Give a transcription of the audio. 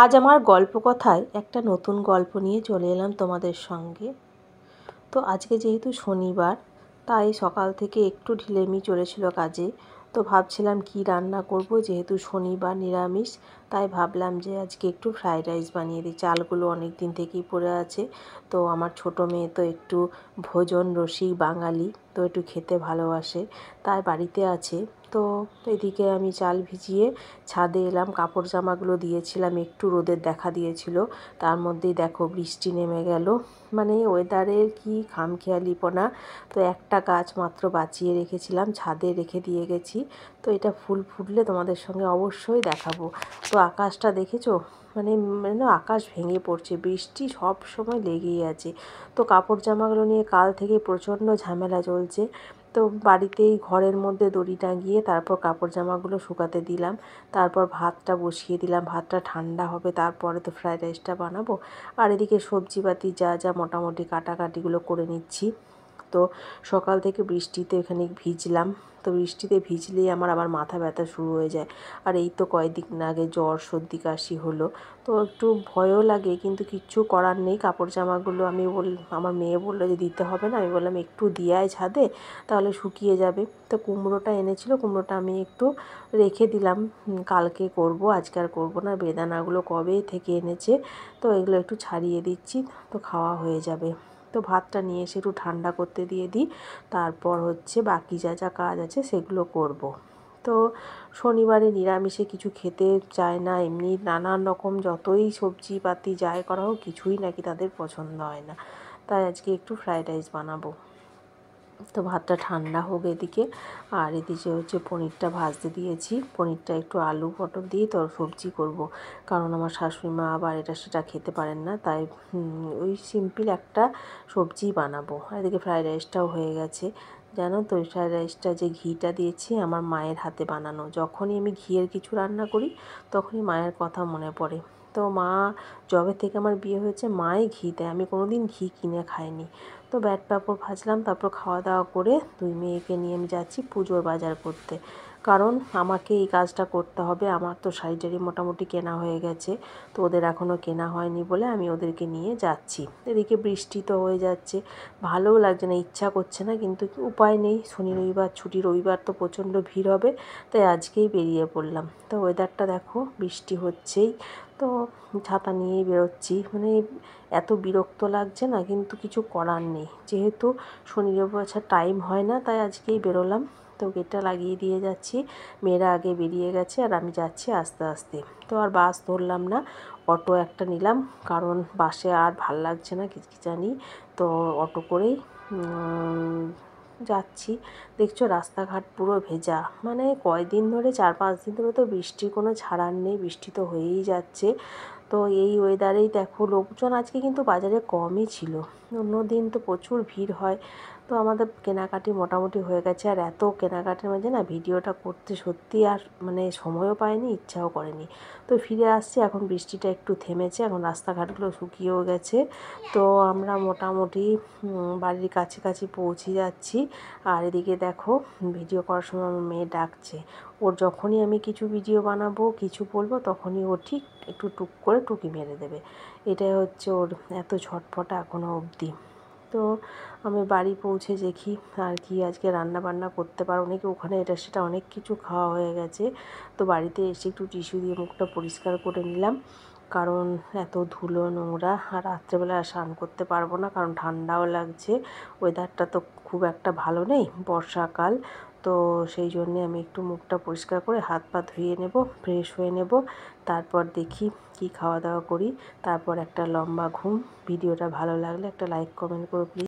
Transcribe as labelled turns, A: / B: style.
A: আজ আমার গল্প কথায় একটা নতুন গল্প নিয়ে চলে এলাম তোমাদের সঙ্গে। তো আজকে যেহেতু শনিবার, তাই সকাল থেকে একটু ঢিলেমি চলেছিল কাজে। তো ভাবছিলাম কি রান্না করব, যেহেতু শনিবার নিরামিষ, তাই ভাবলাম যে আজকে একটু ফ্রাইড রাইস বানিয়ে দিই। চালগুলো অনেক দিন থেকেই পড়ে আছে। তো আমার ছোটো মেয়ে তো একটু ভোজন রসিক বাঙালি, তো একটু খেতে ভালোবাসে, তাই বাড়িতে আছে। তো এদিকে আমি চাল ভিজিয়ে ছাদে এলাম। কাপড় জামাগুলো দিয়েছিলাম, একটু রোদের দেখা দিয়েছিল, তার মধ্যেই দেখো বৃষ্টি নেমে গেল। মানে ওয়েদারের কি খামখেয়ালিপনা। তো একটা গাছ মাত্র বাঁচিয়ে রেখেছিলাম, ছাদে রেখে দিয়ে গেছি। তো এটা ফুল ফুটলে তোমাদের সঙ্গে অবশ্যই দেখাবো। তো আকাশটা দেখেছো, মানে মানে আকাশ ভেঙে পড়ছে, বৃষ্টি সব সময় লেগেই আছে। তো কাপড় জামাগুলো নিয়ে কাল থেকে প্রচণ্ড ঝামেলা চলছে। তো বাড়িতেই ঘরের মধ্যে দড়ি টাঙিয়ে তারপর কাপড় জামাগুলো শুকাতে দিলাম। তারপর ভাতটা বসিয়ে দিলাম, ভাতটা ঠান্ডা হবে, তারপরে তো ফ্রাইড রাইসটা বানাবো। আর এদিকে সবজিপাতি যা যা মোটামুটি কাটাকাটিগুলো করে নিচ্ছি। তো সকাল থেকে বৃষ্টিতে এখানে ভিজলাম। তো বৃষ্টিতে ভিজলেই আমার আবার মাথা ব্যথা শুরু হয়ে যায়। আর এই তো কয়েকদিন আগে জ্বর সর্দি কাশি হলো। তো একটু ভয়ও লাগে, কিন্তু কিচ্ছু করার নেই। কাপড় জামাগুলো আমার মেয়ে বললো যে দিতে হবে না, আমি বললাম একটু দিয়ে আয় ছাদে, তাহলে শুকিয়ে যাবে। তো কুমড়োটা এনেছিল, কুমড়োটা আমি একটু রেখে দিলাম, কালকে করব, আজকে আর করবো না। বেদানাগুলো কবে থেকে এনেছে, তো এগুলো একটু ছাড়িয়ে দিচ্ছি, তো খাওয়া হয়ে যাবে। তো ভাতটা নিয়ে এসে একটু ঠান্ডা করতে দিয়ে দিই, তারপর হচ্ছে বাকি যা যা কাজ আছে সেগুলো করব। তো শনিবারে নিরামিষে কিছু খেতে চায় না, এমনি নানান রকম যতই সবজিপাতি যাই করা হোক, কিছুই নাকি তাদের পছন্দ হয় না। তাই আজকে একটু ফ্রাইড রাইস বানাবো। তো ভাতটা ঠান্ডা হোক এদিকে। আর এদিকে হচ্ছে পনিরটা ভাজতে দিয়েছি, পনিরটা একটু আলু পটল দিয়ে তো সবজি করব, কারণ আমার শাশুড়ি মা আবার এটা সেটা খেতে পারেন না, তাই ওই সিম্পল একটা সবজি বানাবো। আর এদিকে ফ্রাইড রাইসটাও হয়ে গেছে। জানো তো, ওই ফ্রাইড রাইসটা যে ঘিটা দিয়েছি আমার মায়ের হাতে বানানো। যখনই আমি ঘিয়ের কিছু রান্না করি, তখনই মায়ের কথা মনে পড়ে। তো মা যবে থেকে আমার বিয়ে হয়েছে মাই ঘি দেয়, আমি কোনো দিন ঘি কিনে খাইনি। তো ব্যাট পাঁপড় ভাজলাম, তারপর খাওয়া দাওয়া করে দুই মেয়েকে নিয়ে আমি যাচ্ছি পুজোর বাজার করতে, কারণ আমাকে এই কাজটা করতে হবে। আমার তো শাড়ি টাড়ি মোটামুটি কেনা হয়ে গেছে, তো ওদের এখনও কেনা হয়নি বলে আমি ওদেরকে নিয়ে যাচ্ছি। এদিকে বৃষ্টি তো হয়ে যাচ্ছে, ভালোও লাগছে না, ইচ্ছা করছে না, কিন্তু উপায় নেই। শনি রবিবার ছুটি, রবিবার তো প্রচণ্ড ভিড় হবে, তাই আজকেই বেরিয়ে পড়লাম। তো ওয়েদারটা দেখো, বৃষ্টি হচ্ছেই, তো ছাতা নিয়েই বেরোচ্ছি। মানে এত বিরক্ত লাগছে না, কিন্তু কিছু করার নেই, যেহেতু শনি রবিবার টাইম হয় না, তাই আজকেই বেরোলাম। তো গেটটা লাগিয়ে দিয়ে যাচ্ছি, মেয়েরা আগে বেরিয়ে গেছে আর আমি যাচ্ছি আস্তে আস্তে। তো আর বাস ধরলাম না, অটো একটা নিলাম, কারণ বাসে আর ভাল লাগছে না কি জানি। তো অটো করেই যাচ্ছি। দেখছো রাস্তাঘাট পুরো ভেজা, মানে কয়দিন ধরে 4-5 দিন ধরে তো বৃষ্টির কোনো ছাড়ার নেই, বৃষ্টি তো হয়েই যাচ্ছে। তো এই ওয়েদারেই দেখো, লোকজন আজকে কিন্তু বাজারে কমই ছিল, অন্য দিন তো প্রচুর ভিড় হয়। তো আমাদের কেনাকাটি মোটামুটি হয়ে গেছে, আর এত কেনাকাটির মাঝে না ভিডিওটা করতে সত্যি আর মানে সময়ও পাইনি, ইচ্ছাও করেনি। তো ফিরে আসছি, এখন বৃষ্টিটা একটু থেমেছে, এখন রাস্তাঘাটগুলো শুকিয়েও গেছে। তো আমরা মোটামুটি বাড়ির কাছাকাছি পৌঁছে যাচ্ছি। আর এদিকে দেখো, ভিডিও করার সময় আমার মেয়ে ডাকছে। ওর যখনই আমি কিছু ভিডিও বানাবো, কিছু বলবো, তখনই ও ঠিক একটু টুক করে টুকি মেরে দেবে। এটাই হচ্ছে ওর এত ঝটপটা এখনও অবধি। তো আমি বাড়ি পৌঁছে দেখি আর কি আজকে রান্না বান্না করতে পারো নাকি, ওখানে এটা সেটা অনেক কিছু খাওয়া হয়ে গেছে। তো বাড়িতে এসে একটু টিস্যু দিয়ে মুখটা পরিষ্কার করে নিলাম, কারণ এত ধুলো নোংরা। আর রাত্রেবেলা স্নান করতে পারবো না, কারণ ঠান্ডাও লাগছে, ওয়েদারটা তো খুব একটা ভালো নেই, বর্ষাকাল। তো সেই জন্যে আমি একটু মুখটা পরিষ্কার করে হাত পা ধুয়ে নেব, ফ্রেশ হয়ে নেব, তারপর দেখি কি খাওয়া দাওয়া করি, তারপর একটা লম্বা ঘুম। ভিডিওটা ভালো লাগলে একটা লাইক কমেন্ট করো প্লিজ।